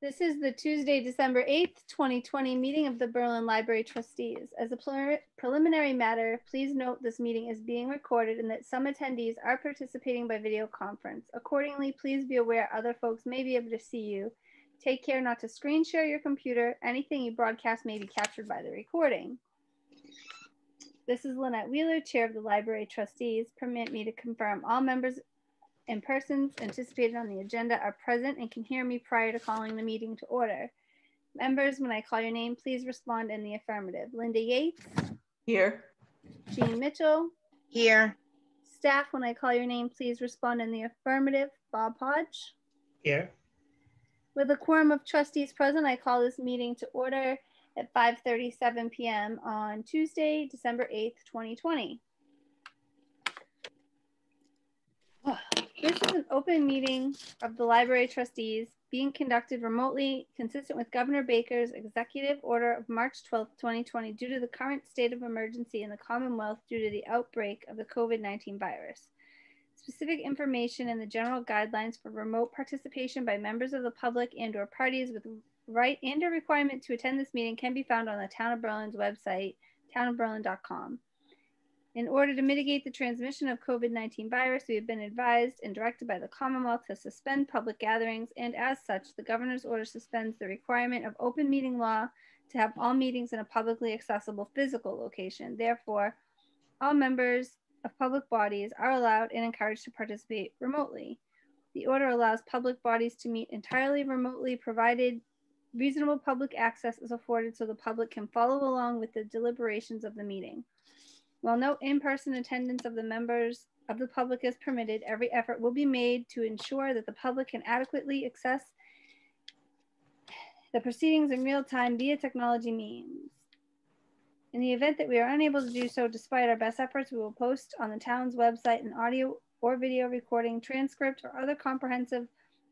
This is the Tuesday, December 8th, 2020 meeting of the Berlin Library Trustees. As a preliminary matter, please note this meeting is being recorded and that some attendees are participating by video conference. Accordingly, please be aware other folks may be able to see you. Take care not to screen share your computer. Anything you broadcast may be captured by the recording. This is Lynette Wheeler, Chair of the Library Trustees. Permit me to confirm all members and persons anticipated on the agenda are present and can hear me prior to calling the meeting to order. Members, when I call your name, please respond in the affirmative. Linda Yates. Here. Jean Mitchell. Here. Staff, when I call your name, please respond in the affirmative. Bob Hodge. Here. With a quorum of trustees present, I call this meeting to order at 5:37 p.m. on Tuesday, December 8th, 2020. This is an open meeting of the Library Trustees being conducted remotely, consistent with Governor Baker's executive order of March 12, 2020, due to the current state of emergency in the Commonwealth due to the outbreak of the COVID-19 virus. Specific information and the general guidelines for remote participation by members of the public and/or parties with right and/or requirement to attend this meeting can be found on the Town of Berlin's website, townofberlin.com. In order to mitigate the transmission of COVID-19 virus, we have been advised and directed by the Commonwealth to suspend public gatherings, and as such, the governor's order suspends the requirement of open meeting law to have all meetings in a publicly accessible physical location. Therefore, all members of public bodies are allowed and encouraged to participate remotely. The order allows public bodies to meet entirely remotely, provided reasonable public access is afforded so the public can follow along with the deliberations of the meeting. While no in-person attendance of the members of the public is permitted, every effort will be made to ensure that the public can adequately access the proceedings in real time via technology means. In the event that we are unable to do so, despite our best efforts, we will post on the town's website an audio or video recording, transcript, or other comprehensive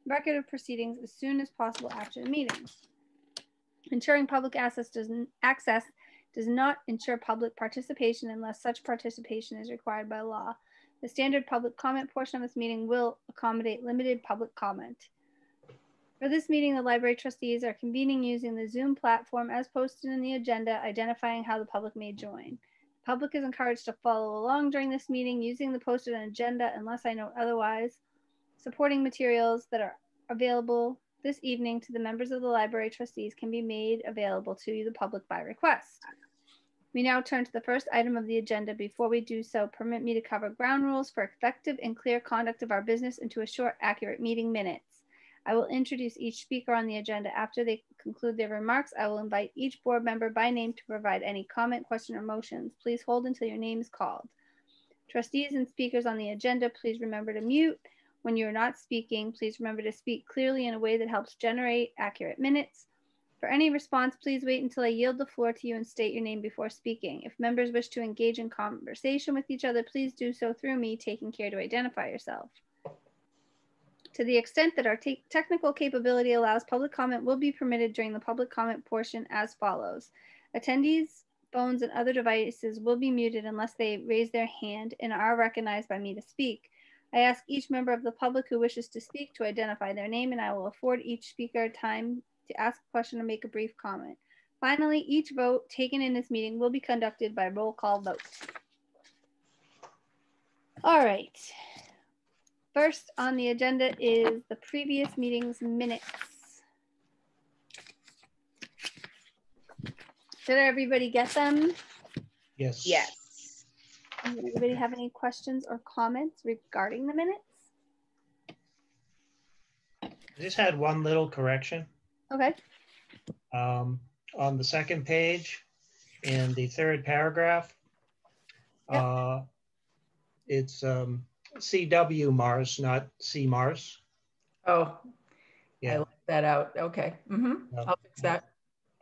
record of proceedings as soon as possible after the meeting. Ensuring public access does not ensure public participation unless such participation is required by law. The standard public comment portion of this meeting will accommodate limited public comment. For this meeting, the library trustees are convening using the Zoom platform as posted in the agenda, identifying how the public may join. The public is encouraged to follow along during this meeting using the posted agenda unless I note otherwise. Supporting materials that are available this evening to the members of the library trustees can be made available to the public by request. We now turn to the first item of the agenda. Before we do so, permit me to cover ground rules for effective and clear conduct of our business and to assure accurate meeting minutes. I will introduce each speaker on the agenda. After they conclude their remarks, I will invite each board member by name to provide any comment, question, or motions. Please hold until your name is called. Trustees and speakers on the agenda, please remember to mute. When you're not speaking, please remember to speak clearly in a way that helps generate accurate minutes. For any response, please wait until I yield the floor to you and state your name before speaking. If members wish to engage in conversation with each other, please do so through me, taking care to identify yourself. To the extent that our technical capability allows, public comment will be permitted during the public comment portion as follows. Attendees' phones and other devices will be muted unless they raise their hand and are recognized by me to speak. I ask each member of the public who wishes to speak to identify their name, and I will afford each speaker time to ask a question or make a brief comment. Finally, each vote taken in this meeting will be conducted by roll call vote. All right. First on the agenda is the previous meeting's minutes. Did everybody get them? Yes. Yes. Does anybody have any questions or comments regarding the minutes? I just had one little correction. Okay. On the second page, in the third paragraph, Yep. it's CW Mars, not C Mars. Oh, Yeah. I left that out. Okay. I'll fix that.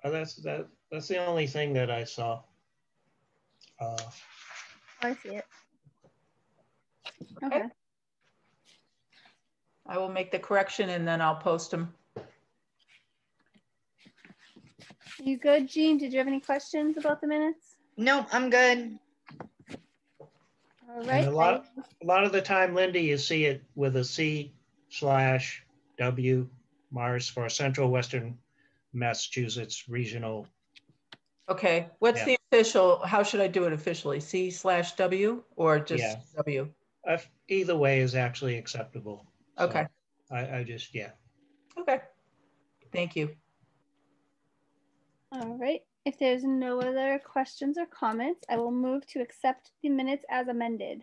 That's the only thing that I saw. I see it. Okay. I will make the correction and then I'll post them. You good, Jean? Did you have any questions about the minutes? No, I'm good. All right. And a lot of the time, Linda, you see it with a C/W Mars for Central Western Massachusetts Regional. Okay, what's Yeah. the official, how should I do it officially? C/W or just Yeah. W? Either way is actually acceptable. So Okay, I just, yeah. okay. Thank you. All right. If there's no other questions or comments, I will move to accept the minutes as amended.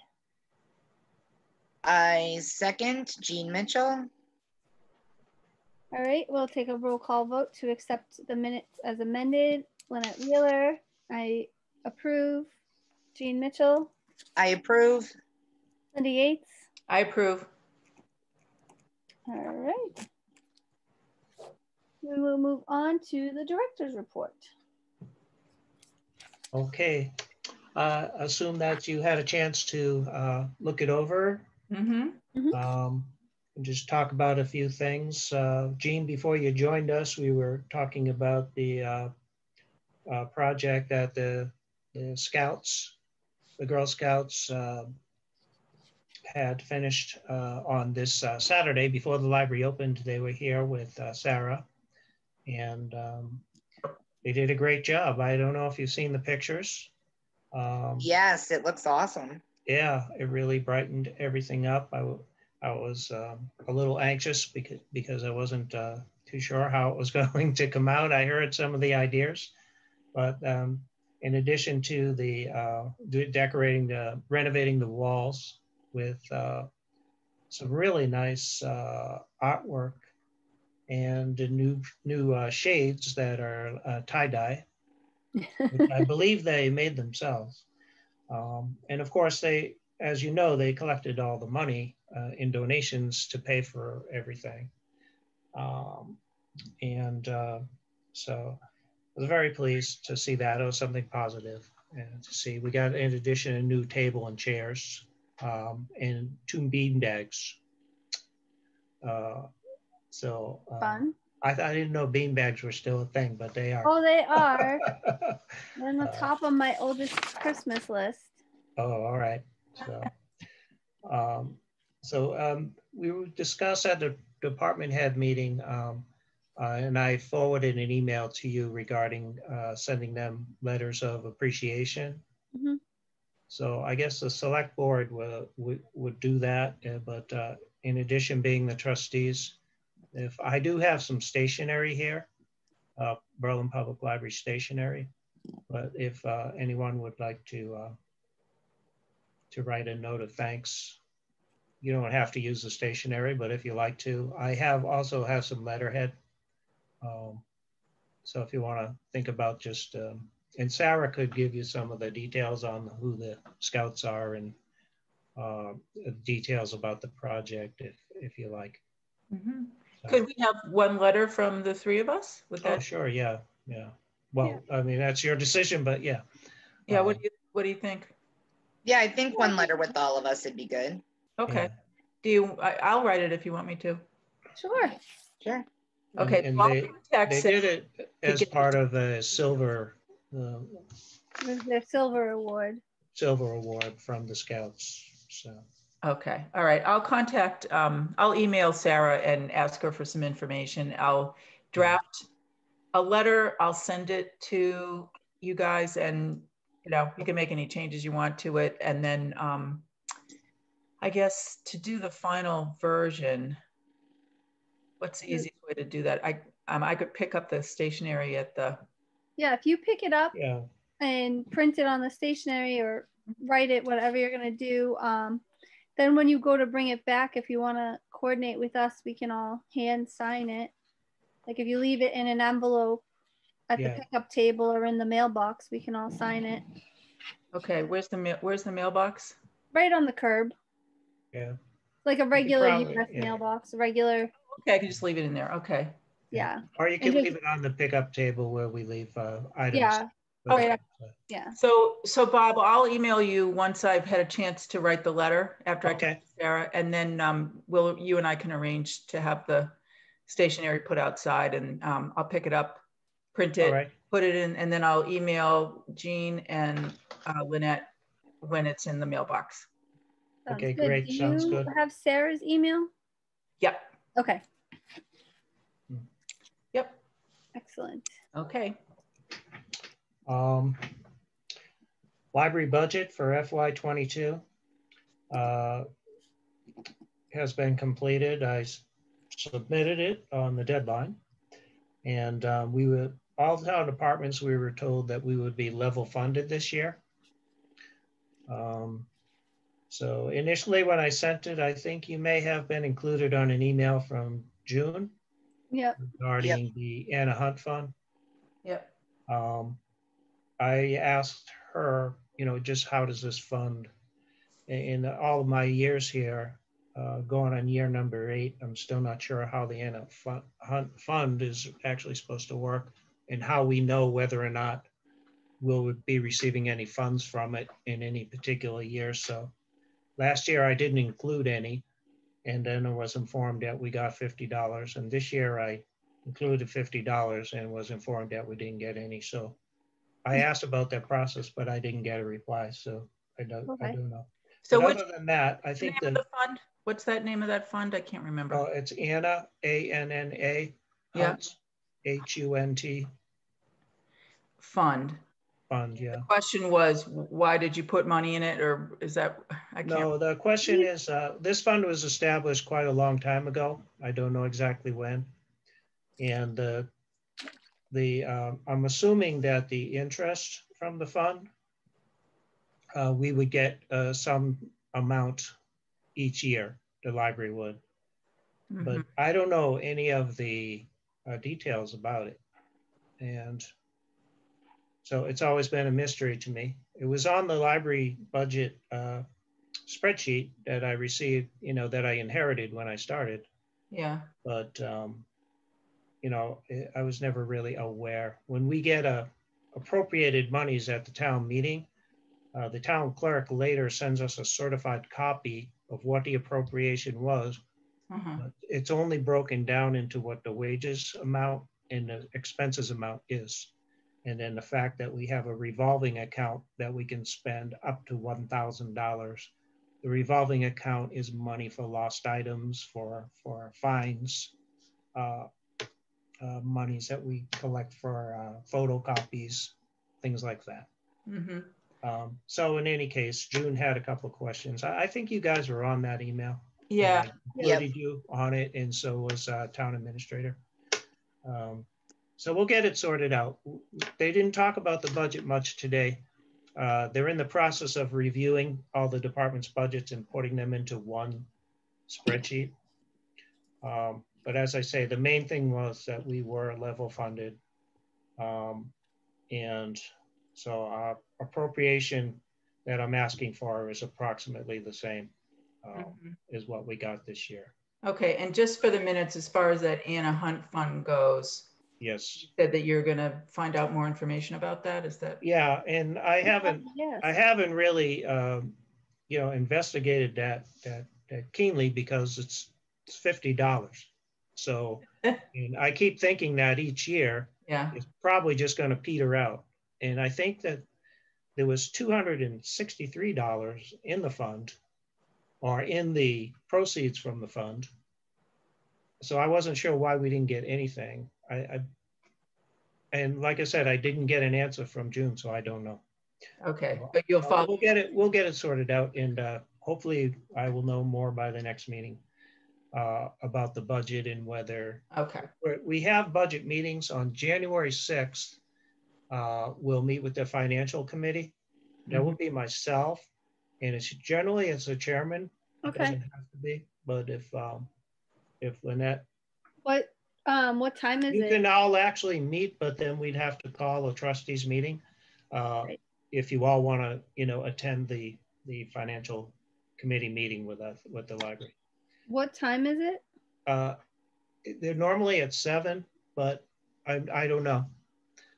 I second Jean Mitchell. All right, we'll take a roll call vote to accept the minutes as amended. Lynette Wheeler, I approve. Jean Mitchell, I approve. Linda Yates. I approve. All right. We will move on to the director's report. Okay. Assume that you had a chance to look it over. Mm-hmm. And just talk about a few things. Jean, before you joined us, we were talking about the project that the Scouts, the Girl Scouts had finished on this Saturday before the library opened. They were here with Sarah, and they did a great job. I don't know if you've seen the pictures. Yes, it looks awesome. Yeah, it really brightened everything up. I was a little anxious because I wasn't too sure how it was going to come out. I heard some of the ideas, but in addition to the renovating the walls with some really nice artwork and the new shades that are tie-dye, which I believe they made themselves. And of course, they, as you know, they collected all the money in donations to pay for everything. So I was very pleased to see that. It was something positive and to see. We got, in addition, a new table and chairs and 2 bean bags. Fun. I didn't know bean bags were still a thing, but they are. Oh, they are. They're on the top of my oldest Christmas list. Oh, all right. So we discussed at the department head meeting, and I forwarded an email to you regarding sending them letters of appreciation. Mm-hmm. So I guess the select board would do that, but in addition, being the trustees, if I do have some stationery here, Berlin Public Library stationery, but if anyone would like to write a note of thanks, you don't have to use the stationery, but if you like to, I also have some letterhead. So if you want to think about just, and Sarah could give you some of the details on who the Scouts are and details about the project if you like. Mm-hmm. So, could we have one letter from the 3 of us with that? Oh, sure. Yeah. Well, yeah. I mean, that's your decision, but yeah. Yeah. What do you think? Yeah, I think one letter with all of us would be good. Okay. Yeah. I'll write it if you want me to. Sure. Sure. Okay. And so they did it as part of a silver This is their silver award. Silver award from the Scouts. So. Okay. All right. I'll contact, I'll email Sarah and ask her for some information. I'll draft a letter. I'll send it to you guys and, you can make any changes you want to it. And then I guess to do the final version, what's the easiest way to do that? I could pick up the stationery at the. Yeah, if you pick it up Yeah. and print it on the stationery or write it, whatever you're going to do, then when you go to bring it back, if you want to coordinate with us, we can all hand sign it. Like if you leave it in an envelope at the pickup table or in the mailbox, we can all sign it. Okay, where's the mailbox? Right on the curb. Yeah. Like a regular US mailbox, a regular. Okay, I can just leave it in there. Okay. Yeah. Or you can leave it on the pickup table where we leave items. Yeah. Okay. Yeah. So Bob, I'll email you once I've had a chance to write the letter after I talk to Sarah, and then you and I can arrange to have the stationery put outside, and I'll pick it up, print it, put it in, and then I'll email Jean and Lynette when it's in the mailbox. Sounds okay, good. great. Sounds good. Do you have Sarah's email? Yep. Okay. Excellent. Okay. Library budget for FY22 has been completed. I submitted it on the deadline, and all town departments, we were told that we would be level funded this year. So initially when I sent it, I think you may have been included on an email from June. Yep. Regarding the Anna Hunt Fund. Yep. I asked her, just how does this fund, in all of my years here, going on year number 8, I'm still not sure how the Anna Hunt Fund is actually supposed to work and how we know whether or not we'll be receiving any funds from it in any particular year. So last year I didn't include any, and then I was informed that we got $50. And this year I included $50 and was informed that we didn't get any. So I asked about that process, but I didn't get a reply. So I don't know. So other than that, I think the fund, what's that name of that fund? I can't remember. Oh, it's Anna, ANNA, Hunt, HUNT. Fund. Fund, yeah. The question was, why did you put money in it, or is that, I can't. No, the question is, this fund was established quite a long time ago. I don't know exactly when. And I'm assuming that the interest from the fund, we would get some amount each year, the library would. Mm-hmm. But I don't know any of the details about it. And so it's always been a mystery to me. It was on the library budget spreadsheet that I received, that I inherited when I started. Yeah. But, I was never really aware. When we get appropriated monies at the town meeting, the town clerk later sends us a certified copy of what the appropriation was. Uh-huh. But it's only broken down into what the wages amount and the expenses amount is. And then the fact that we have a revolving account that we can spend up to $1,000. The revolving account is money for lost items, for fines, monies that we collect for photocopies, things like that. Mm-hmm. So in any case, June had a couple of questions. I think you guys were on that email. Yeah. Included you on it, and so was town administrator. So we'll get it sorted out. They didn't talk about the budget much today. They're in the process of reviewing all the department's budgets and putting them into one spreadsheet. But as I say, the main thing was that we were level funded. And so our appropriation that I'm asking for is approximately the same as what we got this year. Okay, and just for the minutes, as far as that Anna Hunt Fund goes, yes, you said that you're going to find out more information about that. Is that? Yeah, and I haven't really, investigated that keenly because it's $50. So, and I keep thinking that each year, it's probably just going to peter out. And I think that there was $263 in the fund, or in the proceeds from the fund. So I wasn't sure why we didn't get anything. And like I said, I didn't get an answer from June, so I don't know. Okay, but you'll follow. We'll get it sorted out, and hopefully I will know more by the next meeting about the budget and whether. Okay. We have budget meetings on January 6th. We'll meet with the financial committee. That will be myself, and it's generally as the chairman. Okay. It doesn't have to be, but if Lynette. What time is it? You can all actually meet, but then we'd have to call a trustees meeting. Right. If you all want to, attend the financial committee meeting with us, with the library. What time is it? They're normally at 7, but I don't know.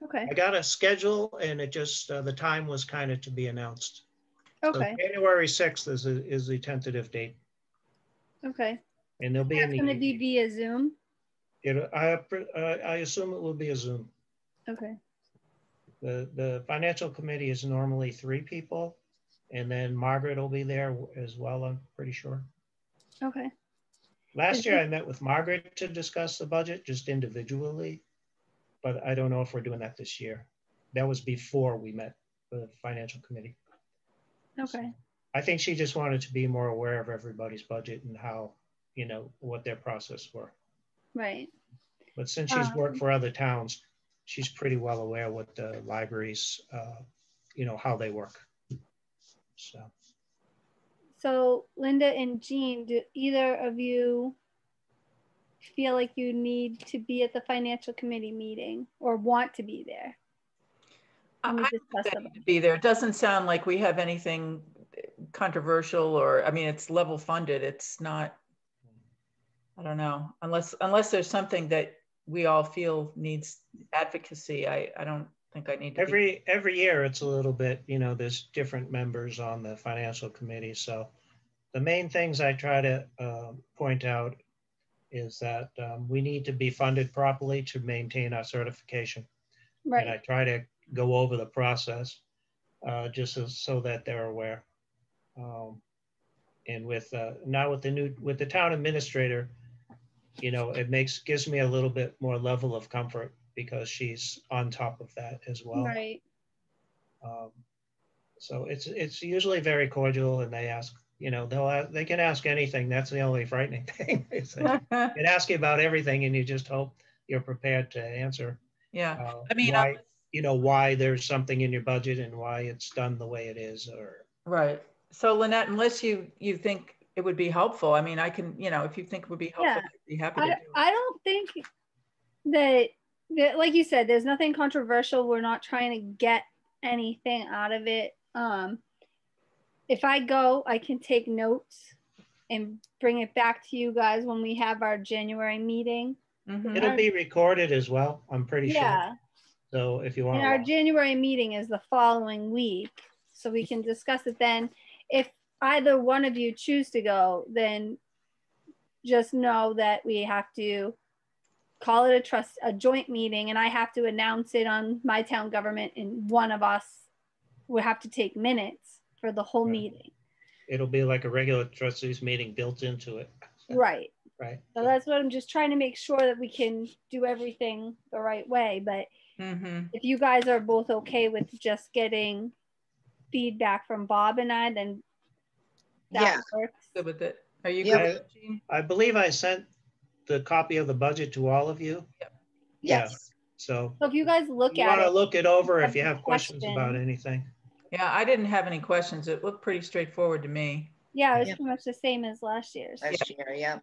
Okay. I got a schedule, and it just the time was kind of to be announced. Okay. So January 6th is the tentative date. Okay. And there'll be. That's going to be via Zoom. I assume it will be a Zoom. Okay. The financial committee is normally 3 people, and then Margaret will be there as well, I'm pretty sure. Okay. Last year I met with Margaret to discuss the budget just individually. but I don't know if we're doing that this year. That was before we met the financial committee. Okay. I think she just wanted to be more aware of everybody's budget and how, you know, what their process were. Right. But since she's worked for other towns, she's pretty well aware what the libraries, you know, how they work. So Linda and Jean, do either of you feel like you need to be at the financial committee meeting or want to be there? I need to be there. It doesn't sound like we have anything controversial, or, I mean, it's level funded. It's not, I don't know, unless there's something that we all feel needs advocacy. I don't think I need to every year it's a little bit, you know, there's different members on the financial committee. So the main things I try to point out is that we need to be funded properly to maintain our certification. Right. And I try to go over the process just so that they're aware. And with now with the town administrator, you know, it gives me a little bit more level of comfort because she's on top of that as well. Right. So it's usually very cordial, and they ask, you know, they can ask anything. That's the only frightening thing. They can ask you about everything, and you just hope you're prepared to answer. Yeah, I mean, why, you know, why there's something in your budget and why it's done the way it is, or right. So Lynette, unless you think it would be helpful, I mean, I can, you know, if you think it would be helpful, Yeah. I'd be happy to do it. I don't think that, like you said, there's nothing controversial. We're not trying to get anything out of it. If I go, I can take notes and bring it back to you guys when we have our January meeting. Mm-hmm. It'll be recorded as well, I'm pretty sure. So if you want and our January meeting is the following week, so we can discuss it then. If either one of you choose to go, then just know that we have to call it a joint meeting, and I have to announce it on my town government, and one of us will have to take minutes for the whole meeting. It'll be like a regular trustees meeting built into it. Right. Right. So that's what I'm just trying to make sure that we can do everything the right way. But if you guys are both okay with just getting feedback from Bob and I, then that works. Good with it. Are you good with it, Jean? I believe I sent the copy of the budget to all of you. Yep. Yes. Yeah. So if you guys look at it, you want to look it over if you have questions about anything. Yeah, I didn't have any questions. It looked pretty straightforward to me. Yeah, it was pretty much the same as last year's. Last year, yeah.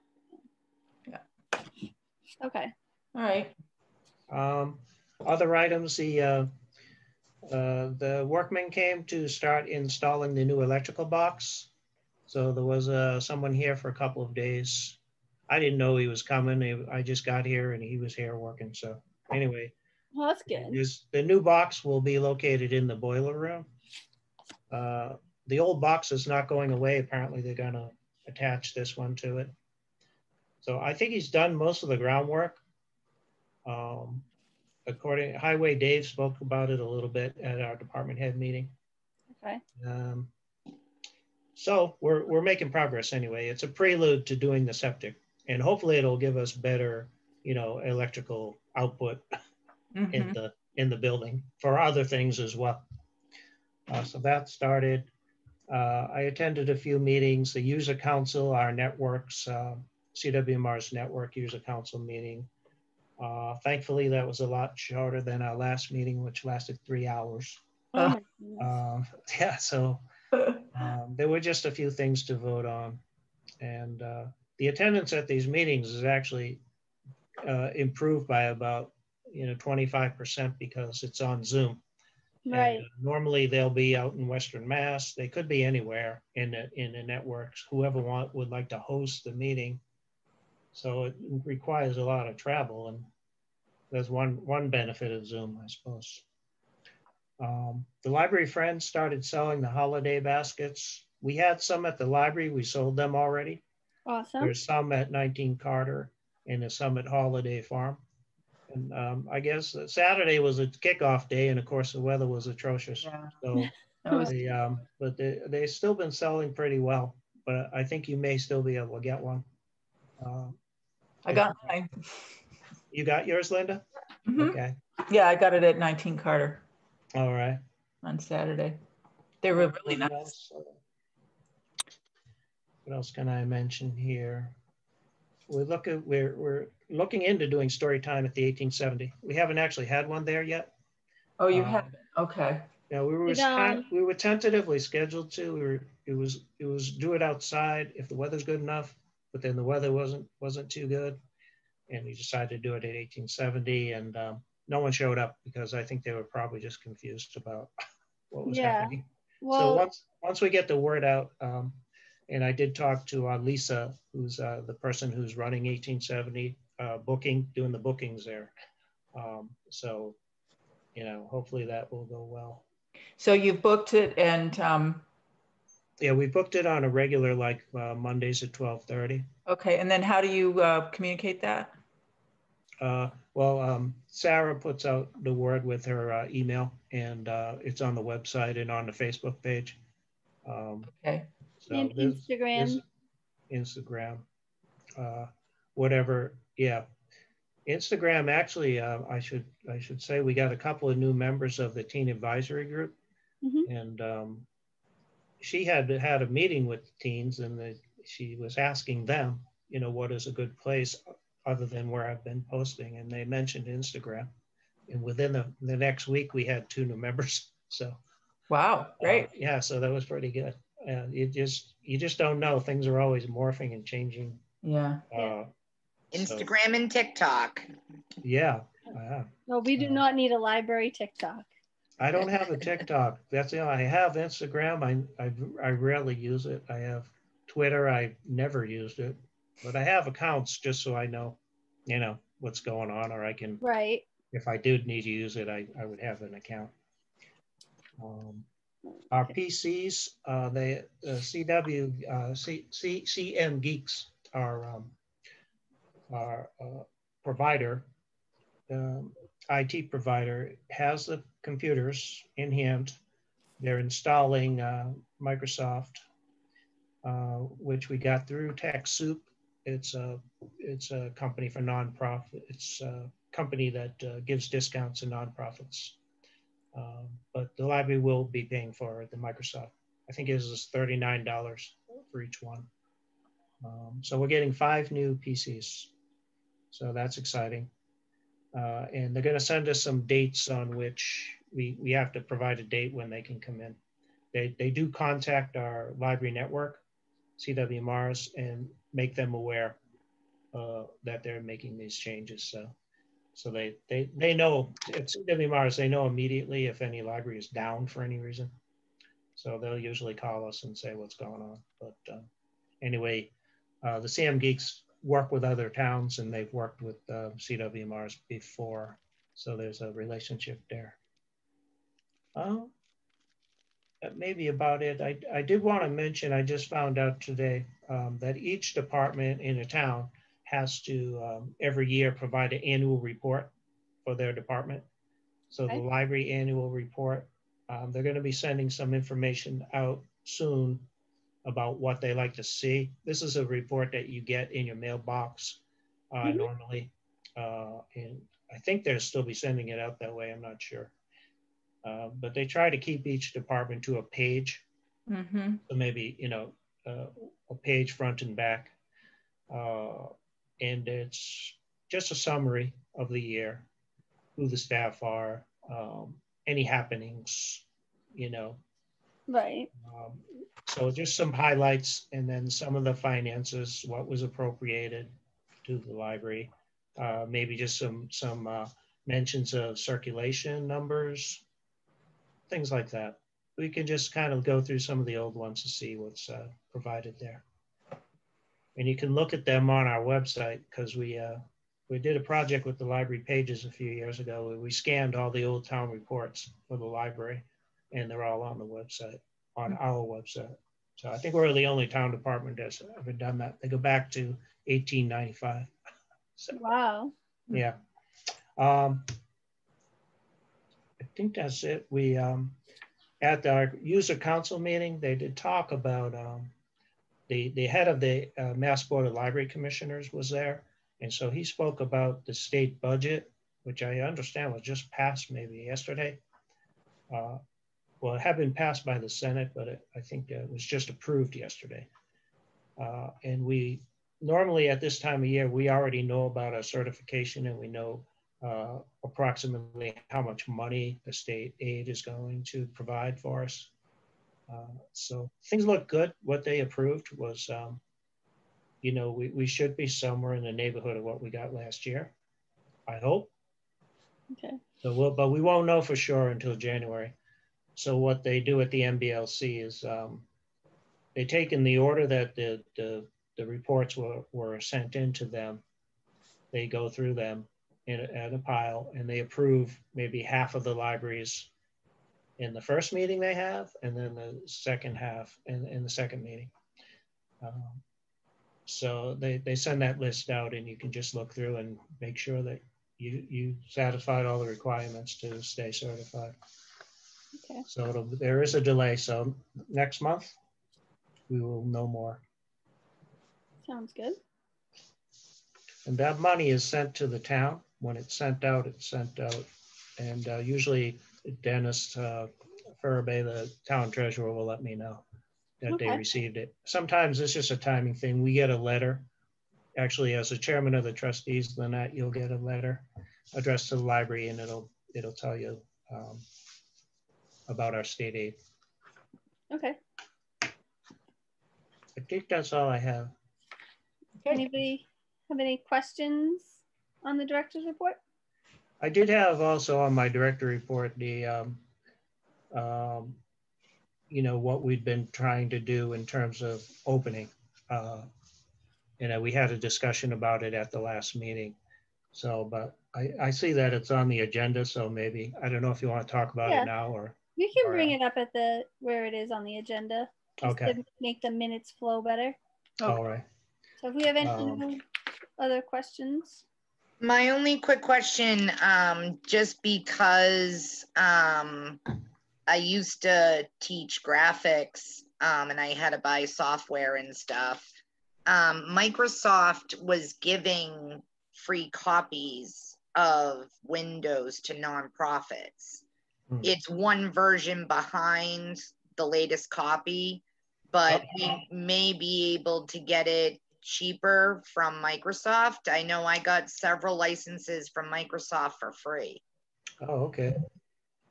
Okay. All right. Other items, the workmen came to start installing the new electrical box. So there was someone here for a couple of days. I didn't know he was coming. I just got here and he was here working. So anyway, well, that's good. The new box will be located in the boiler room. The old box is not going away. Apparently they're going to attach this one to it. So I think he's done most of the groundwork. According, Highway Dave spoke about it a little bit at our department head meeting. Okay. So we're making progress anyway. It's a prelude to doing the septic, and hopefully it'll give us better, you know, electrical output in the building for other things as well. So that started. I attended a few meetings, the user council, our networks, CWMR's network user council meeting. Thankfully, that was a lot shorter than our last meeting, which lasted 3 hours. Yeah, so there were just a few things to vote on. And the attendance at these meetings is actually improved by about 25% because it's on Zoom. Right. And, normally they'll be out in Western Mass. They could be anywhere in the networks. Whoever would like to host the meeting. So it requires a lot of travel, and there's one benefit of Zoom, I suppose. The library friends started selling the holiday baskets. We had some at the library. We sold them already. Awesome. There's some at 19 Carter and there's some at Holiday Farm. And I guess Saturday was a kickoff day, and of course the weather was atrocious. Yeah. So, but they've still been selling pretty well. But I think you may still be able to get one. I got mine. You got yours, Linda? Mm-hmm. Okay. Yeah, I got it at 19 Carter All right. on Saturday. They were really What nice. else? What else can I mention here? We're looking into doing story time at the 1870. We haven't actually had one there yet. Oh, you haven't? Okay. Yeah, we were tentatively scheduled to. It was do it outside if the weather's good enough, but then the weather wasn't too good, and we decided to do it at 1870, and no one showed up because I think they were probably just confused about what was happening. Well, so once we get the word out, and I did talk to Lisa, who's the person who's running 1870 doing the bookings there. So, hopefully that will go well. So you booked it and yeah, we booked it on a regular, like Mondays at 12:30. Okay, and then how do you communicate that? Well, Sarah puts out the word with her email, and it's on the website and on the Facebook page. Okay. So and Instagram. Instagram, whatever. Yeah, Instagram. Actually, I should say we got a couple of new members of the teen advisory group, and she had a meeting with the teens, and she was asking them, what is a good place other than where I've been posting, and they mentioned Instagram, and within the next week we had 2 new members. So wow, great. Yeah, so that was pretty good. You just don't know. Things are always morphing and changing. Yeah. Instagram and TikTok. Yeah. No, we do not need a library TikTok. I don't have a TikTok. I have Instagram. I rarely use it. I have Twitter. I've never used it, but I have accounts just so I know, what's going on, or I can. Right. If I did need to use it, I would have an account. Our PCs, CM Geeks, our provider, IT provider, has the computers in hand. They're installing Microsoft, which we got through TechSoup. It's a company for nonprofit. It's a company that gives discounts to nonprofits. But the library will be paying for the Microsoft. I think it is $39 for each one. So we're getting 5 new PCs. So that's exciting. And they're going to send us some dates on which we have to provide a date when they can come in. They do contact our library network, CW Mars, and make them aware that they're making these changes. So they know, at CW Mars, they know immediately if any library is down for any reason. So they'll usually call us and say what's going on. But anyway, the CM Geeks work with other towns, and they've worked with CW Mars before. So there's a relationship there. That may be about it. I did want to mention, I just found out today that each department in a town has to every year provide an annual report for their department. So the library annual report, they're going to be sending some information out soon about what they like to see. This is a report that you get in your mailbox normally. And I think they'll still be sending it out that way. I'm not sure. But they try to keep each department to a page. So maybe, a page front and back. And it's just a summary of the year, who the staff are, any happenings, Right. So just some highlights, and then some of the finances, what was appropriated to the library, maybe just some mentions of circulation numbers, things like that. We can just kind of go through some of the old ones to see what's provided there. And you can look at them on our website, because we did a project with the library pages a few years ago where we scanned all the old town reports for the library, and they're all on the website, on our website. So I think we're the only town department that's ever done that. They go back to 1895. So, wow. Yeah. I think that's it. We, at our user council meeting, they did talk about, the head of the Mass Board of Library Commissioners was there. And so he spoke about the state budget which I understand was just passed maybe yesterday. Well, it had been passed by the Senate, but I think it was just approved yesterday. And we normally at this time of year, we already know about our certification, and we know approximately how much money the state aid is going to provide for us. So things look good. What they approved was, you know, we should be somewhere in the neighborhood of what we got last year, I hope. Okay. So but we won't know for sure until January. So what they do at the MBLC is they take in the order that the reports were sent in to them. They go through them in a pile, and they approve maybe half of the libraries in the first meeting they have, and then the second half in the second meeting. So they send that list out, and you can just look through and make sure that you satisfied all the requirements to stay certified. Okay. So there is a delay. So next month we will know more. Sounds good. And that money is sent to the town. When it's sent out, it's sent out. And usually Dennis Furabay, the town treasurer, will let me know that they received it. Sometimes it's just a timing thing. We get a letter. Actually, as the chairman of the trustees, Lynette, you'll get a letter addressed to the library, and it'll tell you about our state aid. Okay. I think that's all I have. Anybody have any questions on the director's report? I did have also on my director report the, you know, what we'd been trying to do in terms of opening. You know, we had a discussion about it at the last meeting. So, but I see that it's on the agenda. So maybe, I don't know if you want to talk about it now or. You can bring it up at where it is on the agenda. Just to make the minutes flow better. All right. So if we have any other questions. My only quick question, just because I used to teach graphics and I had to buy software and stuff. Microsoft was giving free copies of Windows to nonprofits. It's one version behind the latest copy, but we may be able to get it cheaper from Microsoft. I know I got several licenses from Microsoft for free. Oh, okay.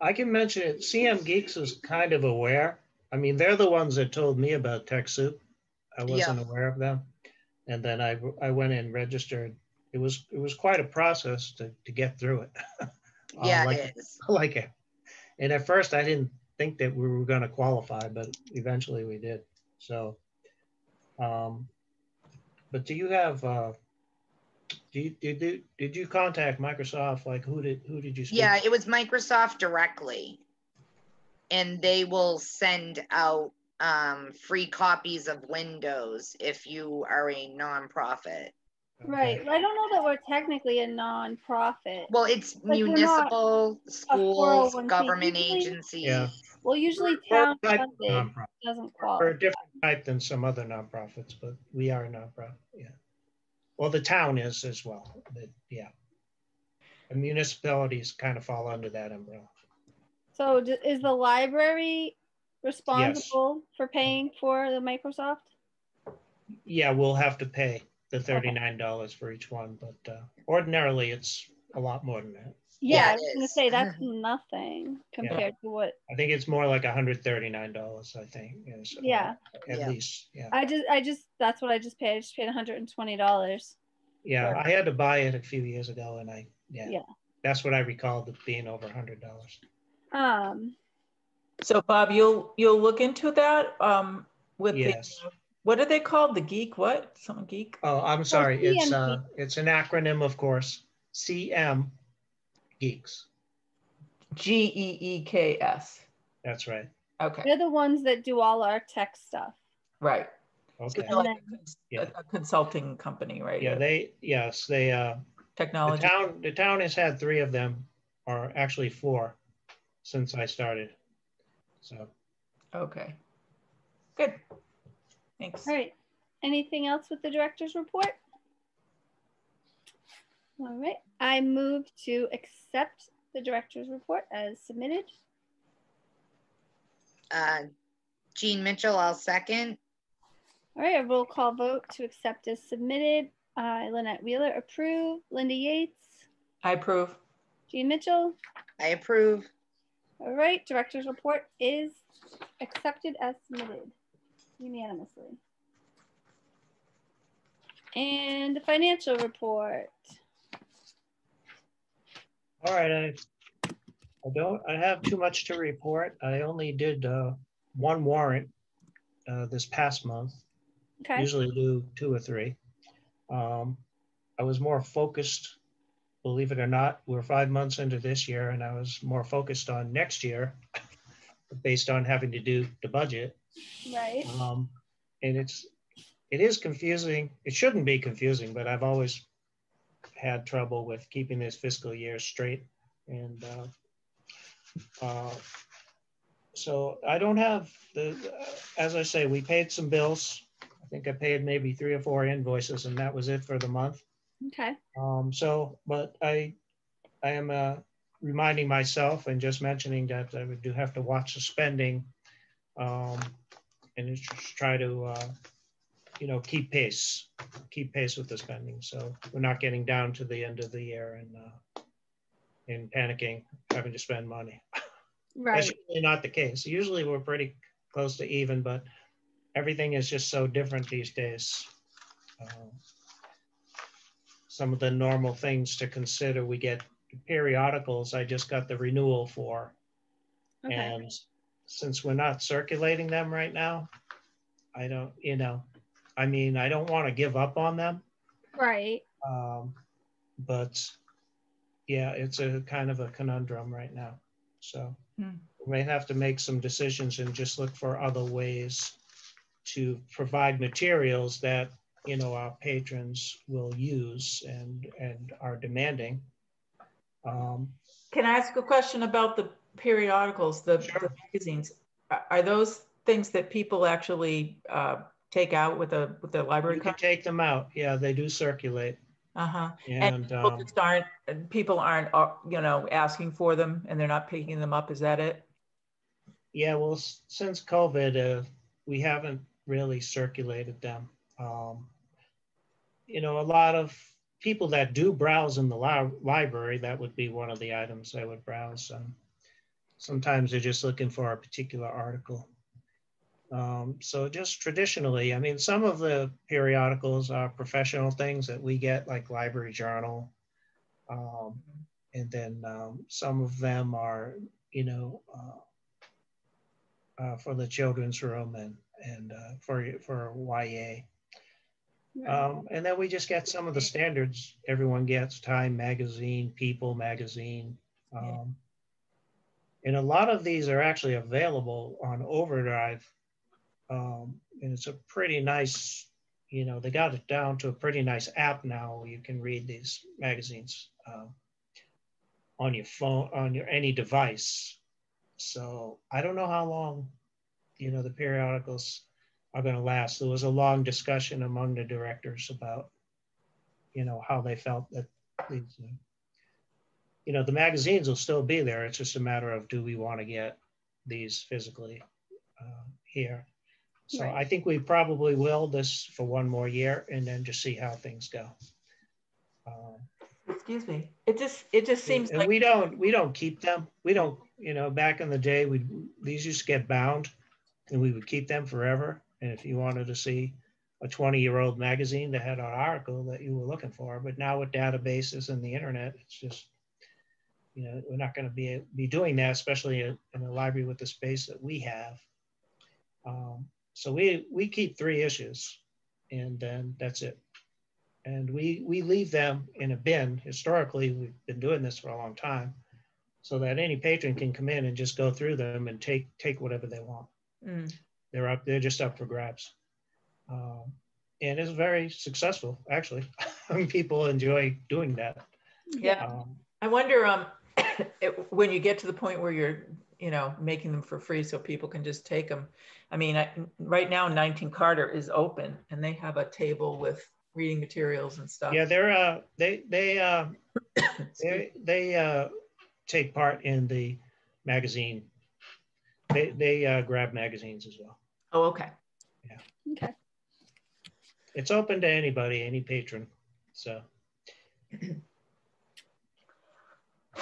I can mention it. CM Geeks is kind of aware. I mean, they're the ones that told me about TechSoup. I wasn't aware of them. And then I went and registered. It was quite a process to get through it. Yeah, it is. Like it. And at first I didn't think that we were going to qualify, but eventually we did. So, but do you have, did you contact Microsoft? Like who did you speak to? Yeah, it was Microsoft directly. And they will send out free copies of Windows if you are a nonprofit. Right. I don't know that we're technically a nonprofit. Well, it's municipal, schools, government agencies. Yeah. Well, usually town funded doesn't qualify. We're a different type than some other nonprofits, but we are a nonprofit. Yeah. Well, the town is as well. But yeah. And municipalities kind of fall under that umbrella. So is the library responsible for paying for the Microsoft? Yeah, we'll have to pay the $39 for each one, but ordinarily it's a lot more than that. Yeah, I was going to say that's nothing compared to what. I think it's more like $139, I think. Is, at least. Yeah. I just that's what I just paid. I just paid $120. Yeah, I had to buy it a few years ago, and that's what I recalled it being over $100. So Bob, you'll look into that with the, what are they called? The Geek what? Something Geek? Oh, I'm sorry. It's an acronym, of course. CM Geeks. GEEKS. That's right. Okay. They're the ones that do all our tech stuff. Right. Okay. So like a consulting company, right? Yeah, they technology. The town has had 3 of them, or actually 4, since I started. So. Okay. Good. Thanks. All right. Anything else with the director's report? All right. I move to accept the director's report as submitted. Jean Mitchell, I'll second. All right. A roll call vote to accept as submitted. Lynette Wheeler, approve. Linda Yates. I approve. Jean Mitchell. I approve. All right. Director's report is accepted as submitted unanimously. And the financial report. All right, I have too much to report. I only did one warrant this past month. Okay. Usually do 2 or 3. I was more focused, believe it or not. We're 5 months into this year, and I was more focused on next year based on having to do the budget. Right. And it is confusing. It shouldn't be confusing, but I've always had trouble with keeping this fiscal year straight. And so I don't have as I say, we paid some bills. I think I paid maybe 3 or 4 invoices, and that was it for the month. Okay. But I am reminding myself and just mentioning that I do have to watch the spending and just try to keep pace with the spending. So we're not getting down to the end of the year and panicking, having to spend money. Right. That's usually not the case. Usually we're pretty close to even, but everything is just so different these days. Some of the normal things to consider, we get periodicals. I just got the renewal for. Okay. And since we're not circulating them right now, I don't want to give up on them. Right. But yeah, it's a kind of a conundrum right now. So we may have to make some decisions and just look for other ways to provide materials that, our patrons will use and are demanding. Can I ask a question about the periodicals, the magazines? Are those things that people actually take out with the library card? You can take them out. Yeah, they do circulate. And people aren't asking for them, and they're not picking them up. Is that it? Yeah. Well, since COVID, we haven't really circulated them. A lot of people that do browse in the library, that would be one of the items I would browse. Sometimes they're just looking for a particular article. So just traditionally, some of the periodicals are professional things that we get, like Library Journal. And then some of them are, for the children's room and for YA. And then we just get some of the standards everyone gets: Time Magazine, People Magazine. And a lot of these are actually available on Overdrive. And it's a pretty nice, they got it down to a pretty nice app now where you can read these magazines on your phone, on any device. So I don't know how long, the periodicals are going to last. There was a long discussion among the directors about, how they felt that these, the magazines will still be there. It's just a matter of, do we want to get these physically here? So right. I think we probably will this for one more year and then just see how things go. Excuse me. It just seems and like we don't keep them. We don't, back in the day, these used to get bound and we would keep them forever. And if you wanted to see a 20-year-old magazine that had an article that you were looking for, but now with databases and the internet, it's just, we're not going to be doing that, especially in a library with the space that we have. So we keep 3 issues, and then that's it. And we leave them in a bin. Historically, we've been doing this for a long time, so that any patron can come in and just go through them and take whatever they want. They're just up for grabs. And it's very successful, actually. People enjoy doing that. Yeah. I wonder when you get to the point where you're, making them for free so people can just take them. Right now 19 Carter is open and they have a table with reading materials and stuff. Yeah, they take part in the magazine. They grab magazines as well. Oh, okay. Okay. It's open to anybody, any patron. So.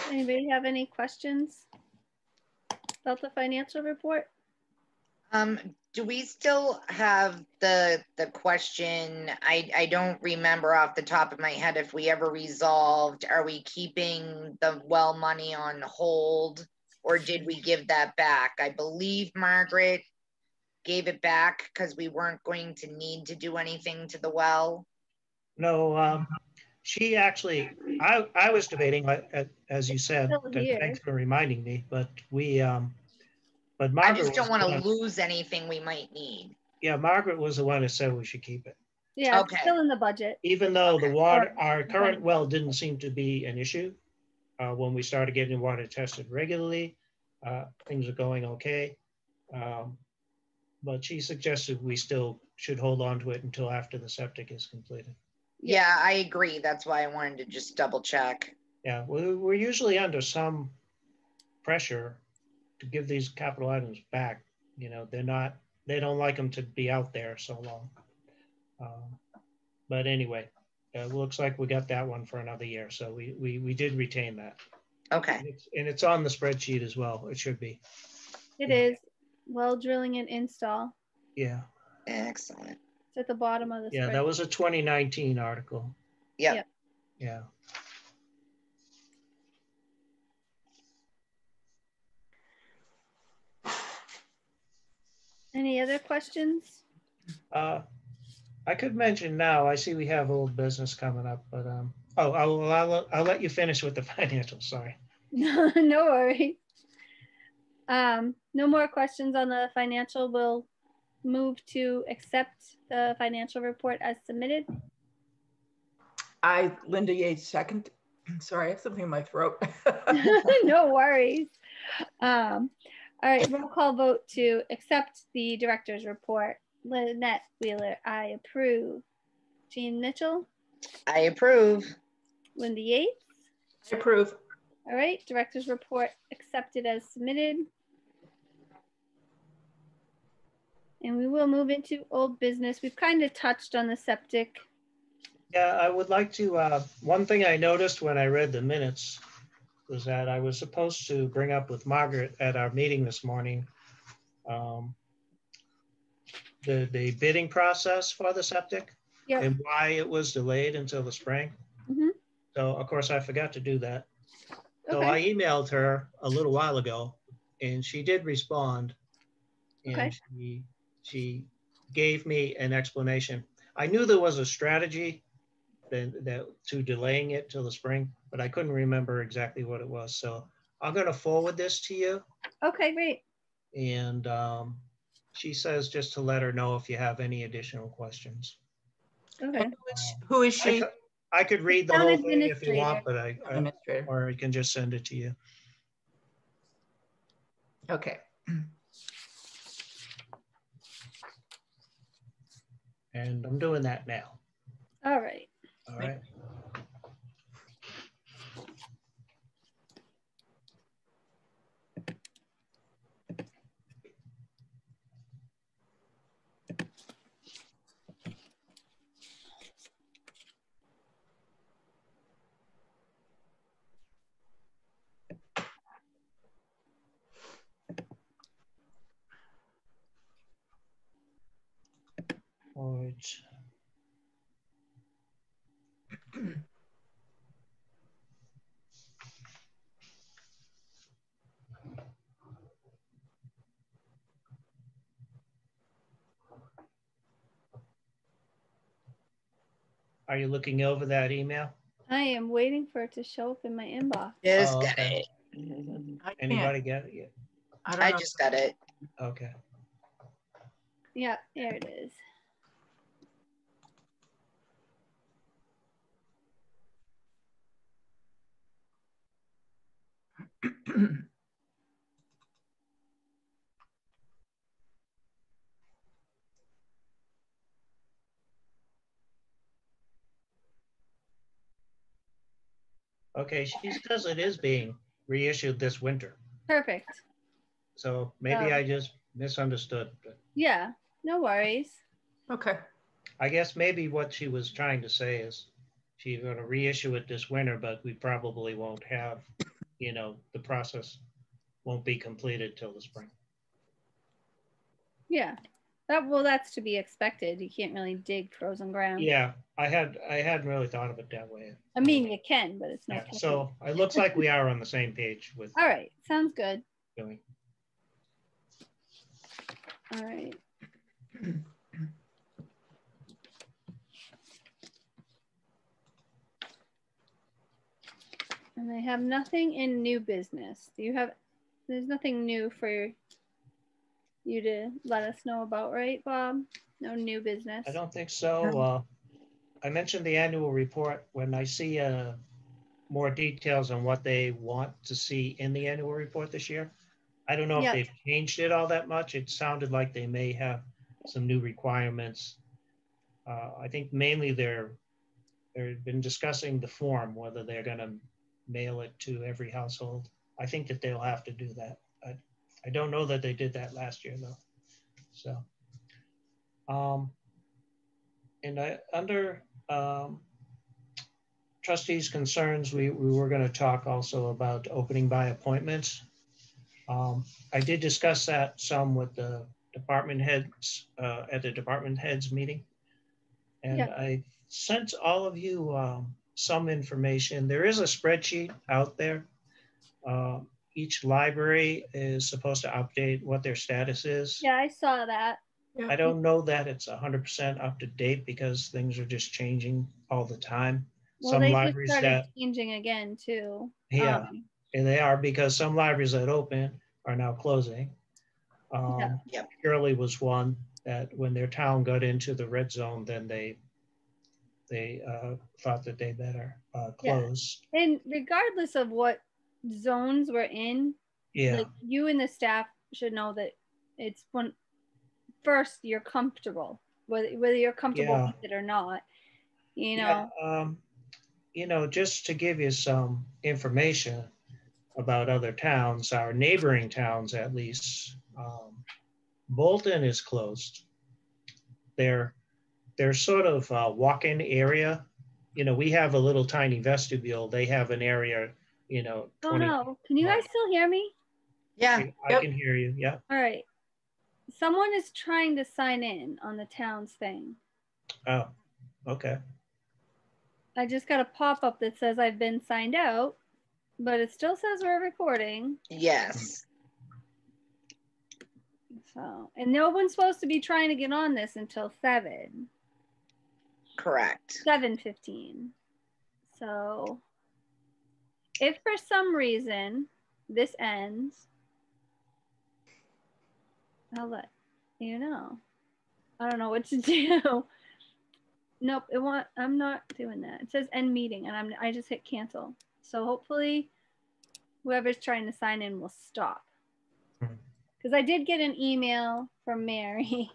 Anybody have any questions about the financial report? Do we still have the question? I don't remember off the top of my head if we ever resolved, are we keeping the well money on hold or did we give that back? I believe Margaret gave it back because we weren't going to need to do anything to the well. No, she actually, I was debating, as you said, Still here. thanks for reminding me, but but I Margaret just don't was want the to one- lose anything we might need. Yeah, Margaret was the one who said we should keep it. Yeah, Okay. it's still in the budget. Even though the Okay. water, Or- our current well didn't seem to be an issue. When we started getting water tested regularly, things are going okay. But she suggested we still should hold on to it until after the septic is completed. Yeah, I agree. That's why I wanted to just double check. Yeah, we're usually under some pressure to give these capital items back. You know, they don't like them to be out there so long. But anyway, it looks like we got that one for another year. So we did retain that. Okay. And it's on the spreadsheet as well. It should be. It is well drilling and install. Yeah. Excellent. It's at the bottom of the Yeah, spreadsheet. that was a 2019 article. Yep. Yep. Yeah. Any other questions? I could mention now, I see we have old business coming up, but I'll let you finish with the financials, sorry. No, no worries. No more questions on the financial. We'll move to accept the financial report as submitted. Linda Yates, second. Sorry, I have something in my throat. No worries. All right, roll call vote to accept the director's report. Lynette Wheeler, I approve. Jean Mitchell, I approve. Linda Yates. I approve. All right, director's report accepted as submitted. And we will move into old business. We've kind of touched on the septic. Yeah, I would like to, one thing I noticed when I read the minutes was that I was supposed to bring up with Margaret at our meeting this morning, the bidding process for the septic. Yep. And why it was delayed until the spring. Mhm. So of course I forgot to do that. So Okay. I emailed her a little while ago and she did respond. And Okay. she gave me an explanation. I knew there was a strategy that to delaying it till the spring, but I couldn't remember exactly what it was. So I'm going to forward this to you. Okay, great. And she says just to let her know if you have any additional questions. Okay. And who is she? I could read the Town whole thing if you want, administrator. but Administrator. or I can just send it to you. Okay. And I'm doing that now. All right. All right. All right. Are you looking over that email? I am waiting for it to show up in my inbox. Just Oh, got okay. it. I can't. Anybody get it yet? I don't I know. just got it. Okay. Yeah, there it is. Okay, she says it is being reissued this winter. Perfect. So maybe I just misunderstood. But Yeah, no worries. Okay. I guess maybe what she was trying to say is she's going to reissue it this winter, but we probably won't have, you know, the process won't be completed till the spring. Yeah. That's to be expected. You can't really dig frozen ground. Yeah, I hadn't really thought of it that way. I mean, you can, but it's not. Yeah, so it looks like we are on the same page with. All right, sounds good. Doing. All right. And I have nothing in new business. Do you have? There's nothing new for you to let us know about, right, Bob? No new business. I don't think so. I mentioned the annual report. When I see more details on what they want to see in the annual report this year, I don't know if they've changed it all that much. It sounded like they may have some new requirements. I think mainly they've been discussing the form, whether they're going to mail it to every household. I think that they'll have to do that. I don't know that they did that last year though. So, and under trustees' concerns, we were going to talk also about opening by appointments. I did discuss that some with the department heads at the department heads meeting. And I sent all of you some information. There is a spreadsheet out there. Each library is supposed to update what their status is. Yeah, I saw that. I don't know that it's 100% up to date because things are just changing all the time. Well, some libraries just started changing again too. Yeah, and they are, because some libraries that open are now closing. Shirley was one that when their town got into the red zone, then they thought that they better close. Yeah. And regardless of what zones we're in, like, you and the staff should know that it's first you're comfortable, whether you're comfortable with it or not, you know. You know, just to give you some information about other towns, our neighboring towns at least, Bolton is closed. They're sort of a walk-in area. You know, we have a little tiny vestibule. They have an area, you know. Oh no, can you guys still hear me? Yeah. I can hear you, yeah. All right. Someone is trying to sign in on the town's thing. Oh, okay. I just got a pop-up that says I've been signed out, but it still says we're recording. Yes. So, and no one's supposed to be trying to get on this until 7. Correct. 7:15. So, if for some reason this ends, I'll let you know. I don't know what to do. Nope, I'm not doing that. It says end meeting, and I just hit cancel. So hopefully, whoever's trying to sign in will stop. Because I did get an email from Mary,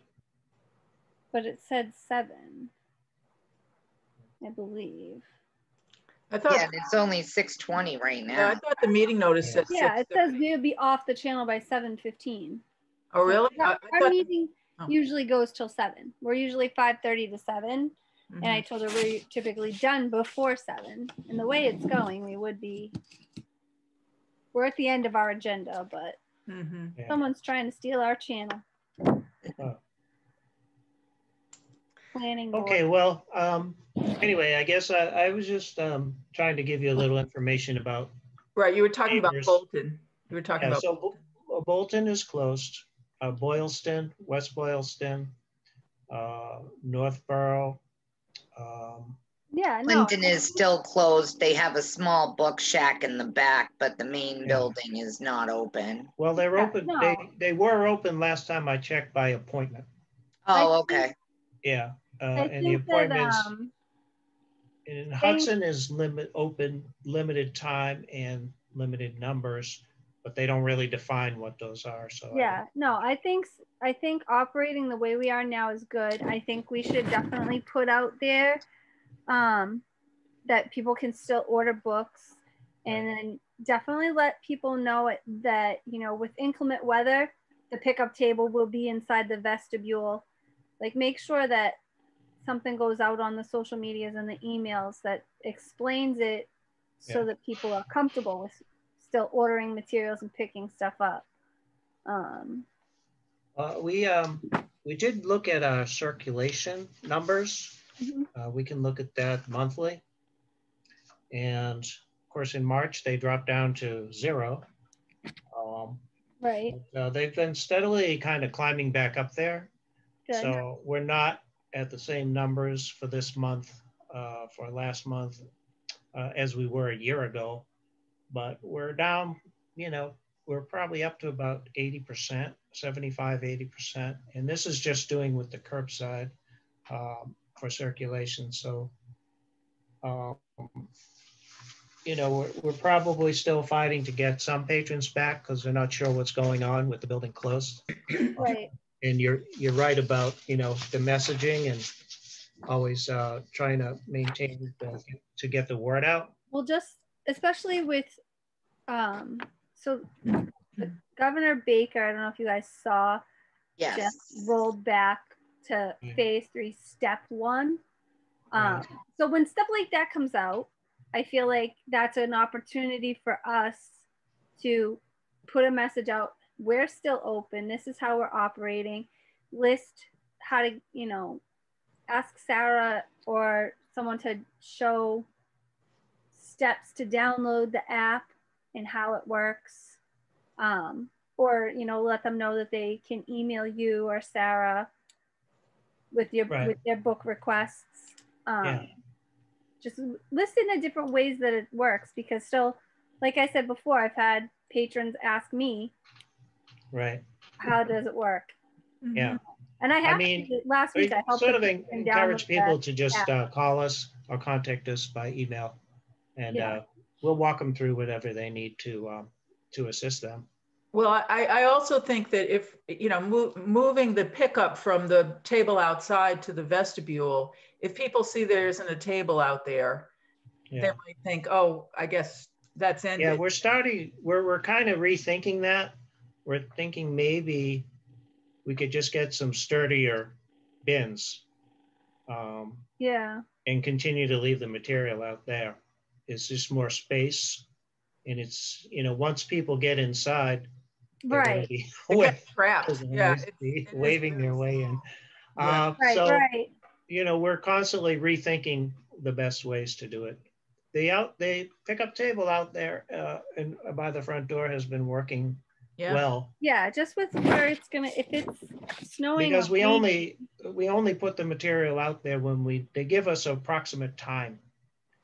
but it said 7, I believe. I thought, yeah, it's only 6:20 right now. Yeah, I thought the meeting notice said 6. Yeah, it says we'll be off the channel by 7:15. Oh, really? So our meeting usually goes till 7. We're usually 5:30 to 7. And I told her we're typically done before 7. And the way it's going, we're at the end of our agenda, but someone's trying to steal our channel. Planning board. Okay, well, anyway, I guess I was just trying to give you a little information about. Right, you were talking about Bolton. You were talking about. So Bolton is closed. Boylston, West Boylston, Northborough. Clinton is still closed. They have a small book shack in the back, but the main building is not open. Well, they're open. They were open last time I checked by appointment. Oh, okay. Yeah, and the appointments in Hudson is limited time and limited numbers, but they don't really define what those are. So I think operating the way we are now is good. I think we should definitely put out there that people can still order books And then definitely let people know that, you know, with inclement weather, the pickup table will be inside the vestibule. Like, make sure that something goes out on the social medias and the emails that explains it so that people are comfortable with still ordering materials and picking stuff up. We did look at our circulation numbers. We can look at that monthly. And of course, in March, they dropped down to 0. Right. They've been steadily kind of climbing back up there. Good. So we're not at the same numbers for this month, for last month, as we were a year ago. But we're down, you know, we're probably up to about 80%, 75, 80%. And this is just doing with the curbside for circulation. So, you know, we're probably still fighting to get some patrons back because they're not sure what's going on with the building closed. Right. And you're right about, you know, the messaging and always trying to maintain to get the word out. Well, just especially with, so Governor Baker, I don't know if you guys saw, just rolled back to phase 3, step 1. So when stuff like that comes out, I feel like that's an opportunity for us to put a message out. We're still open. This is how we're operating. List how to, you know, ask Sarah or someone to show steps to download the app and how it works. Or, you know, let them know that they can email you or Sarah with your with their book requests. Just list in the different ways that it works, because still, like I said before, I've had patrons ask me, how does it work? Yeah. And I mean, last week I helped sort of encourage people to just call us or contact us by email, and we'll walk them through whatever they need to assist them. Well, I also think that if, you know, moving the pickup from the table outside to the vestibule, if people see there isn't a table out there, they might think, oh, I guess that's ended. Yeah, we're kind of rethinking that. We're thinking maybe we could just get some sturdier bins. And continue to leave the material out there. It's just more space. And it's, you know, once people get inside, right, trapped. Yeah, waving their way in. You know, we're constantly rethinking the best ways to do it. The pickup table out there and by the front door has been working well. Yeah, just with where it's gonna, if it's snowing. Because we only put the material out there when they give us approximate time.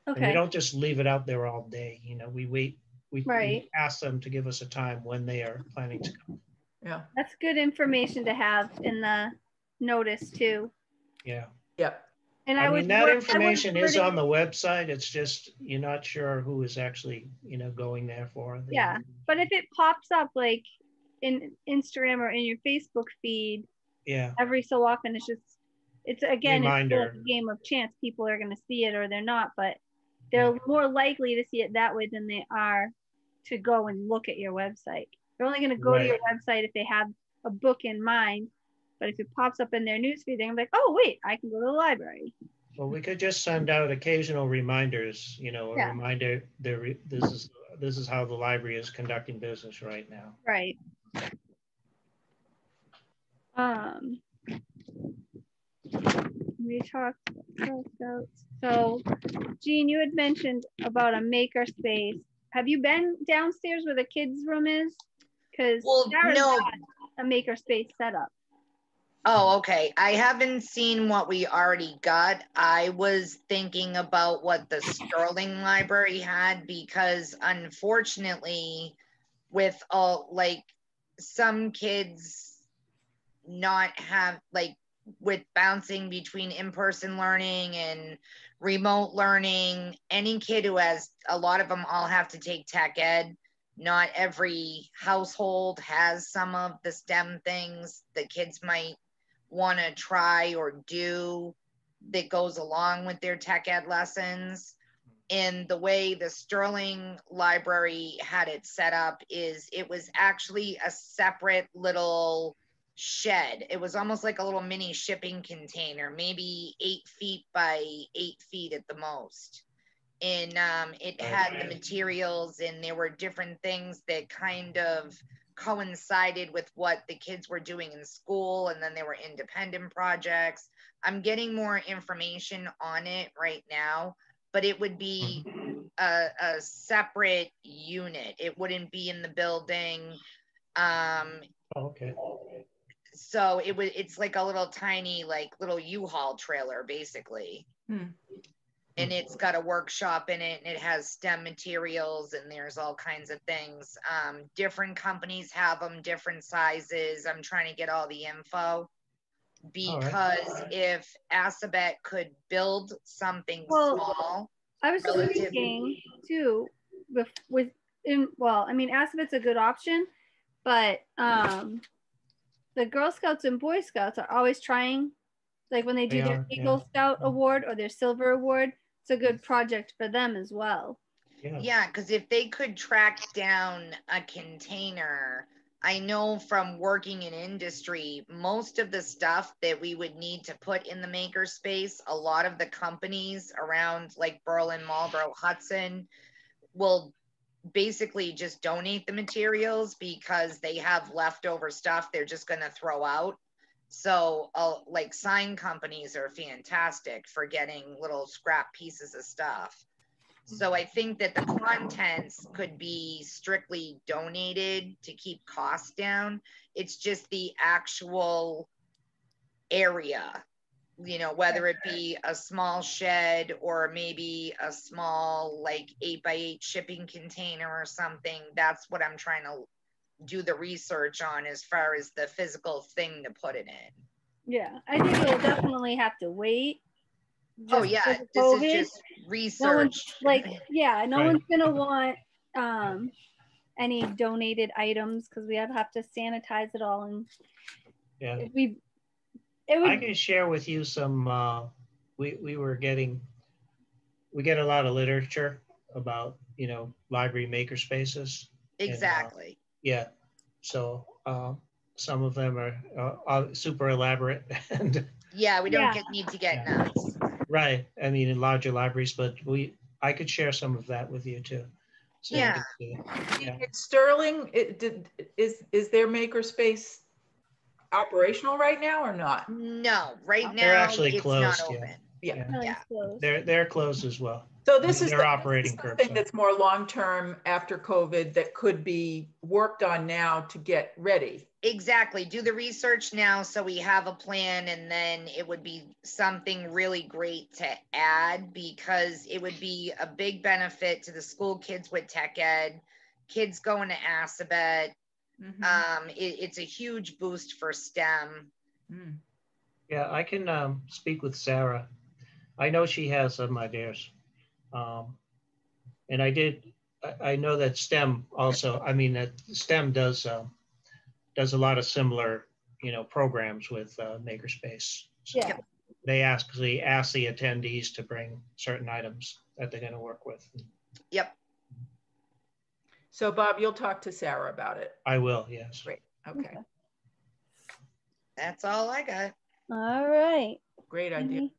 Okay. And we don't just leave it out there all day. You know, we wait. We ask them to give us a time when they are planning to come. Yeah. That's good information to have in the notice too. Yeah. Yep. And I mean, that information is on the website. It's just, you're not sure who is actually, you know, going there for. Yeah. But if it pops up like in Instagram or in your Facebook feed, every so often, it's again, reminder. It's a game of chance. People are going to see it or they're not, but they're more likely to see it that way than they are to go and look at your website. They're only going to go to your website if they have a book in mind. But if it pops up in their newsfeed, they're gonna be like, oh, wait, I can go to the library. Well, we could just send out occasional reminders, you know, a reminder, this is how the library is conducting business right now. Right. We talked about, so Jean, you had mentioned about a maker space. Have you been downstairs where the kids' room is? Because Sarah's got a maker space set up. Oh, okay. I haven't seen what we already got. I was thinking about what the Sterling Library had, because unfortunately with like some kids not have, like, with bouncing between in-person learning and remote learning, any kid who has, a lot of them all have to take tech ed. Not every household has some of the STEM things that kids might want to try or do that goes along with their tech ed lessons. And the way the Sterling Library had it set up is it was actually a separate little shed. It was almost like a little mini shipping container, maybe 8 feet by 8 feet at the most. And it had the materials, and there were different things that kind of coincided with what the kids were doing in school, and then there were independent projects. I'm getting more information on it right now, but it would be a separate unit. It wouldn't be in the building. Okay. So it's like a little tiny, like little U-Haul trailer, basically. And it's got a workshop in it, and it has STEM materials, and there's all kinds of things. Different companies have them, different sizes. I'm trying to get all the info, because if Assabet could build something small. I was just thinking too, I mean, Assabet's a good option, but the Girl Scouts and Boy Scouts are always trying, like when they do their Eagle Scout Award or their Silver Award, it's a good project for them as well. Yeah, because if they could track down a container, I know from working in industry, most of the stuff that we would need to put in the makerspace, a lot of the companies around like Berlin, Marlboro, Hudson will basically just donate the materials because they have leftover stuff they're just going to throw out. So like sign companies are fantastic for getting little scrap pieces of stuff. So I think that the contents could be strictly donated to keep costs down. It's just the actual area, you know, whether it be a small shed or maybe a small like 8x8 shipping container or something. That's what I'm trying to do the research on as far as the physical thing to put it in. Yeah, I think we'll definitely have to wait. Oh yeah, this is just research. No one's gonna want any donated items because we have to sanitize it all, and I can share with you some. We get a lot of literature about library maker spaces. Exactly. And, so some of them are super elaborate, and we don't need to get nuts. Right. I mean, in larger libraries, but I could share some of that with you too. So It's Sterling. Is their makerspace operational right now or not? No, right now they're actually closed. Not open. They're closed as well. So this is their operating something that's more long-term after COVID that could be worked on now to get ready. Exactly. Do the research now so we have a plan, and then it would be something really great to add, because it would be a big benefit to the school kids with tech ed, kids going to Assabet. It's a huge boost for STEM. Yeah, I can speak with Sarah. I know she has some ideas. And I know that STEM also, I mean, that STEM does a lot of similar, programs with Makerspace. So they ask the attendees to bring certain items that they're going to work with. Yep. So Bob, you'll talk to Sarah about it. I will, yes. Great. Okay. That's all I got. All right. Great idea.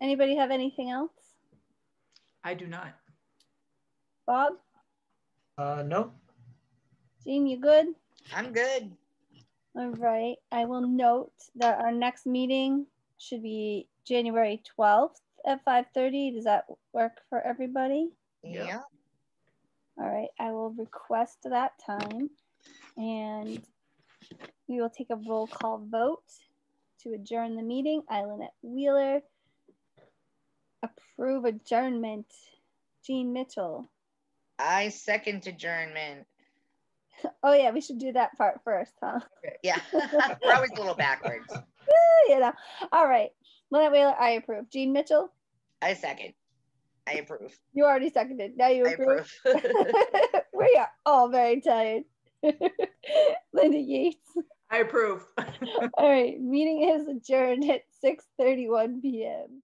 Anybody have anything else? I do not. Bob? No. Jean, you good? I'm good. All right. I will note that our next meeting should be January 12th at 5:30. Does that work for everybody? Yeah. All right. I will request that time, and we will take a roll call vote to adjourn the meeting. Lynette Wheeler. Approve adjournment. Jean Mitchell. I second adjournment. Oh yeah, we should do that part first, huh? Yeah, we're always a little backwards. All right. Lynette Wheeler, I approve. Jean Mitchell? I second. I approve. You already seconded. Now you approve. I approve. We are all very tired. Linda Yates. I approve. All right. Meeting is adjourned at 6:31 p.m.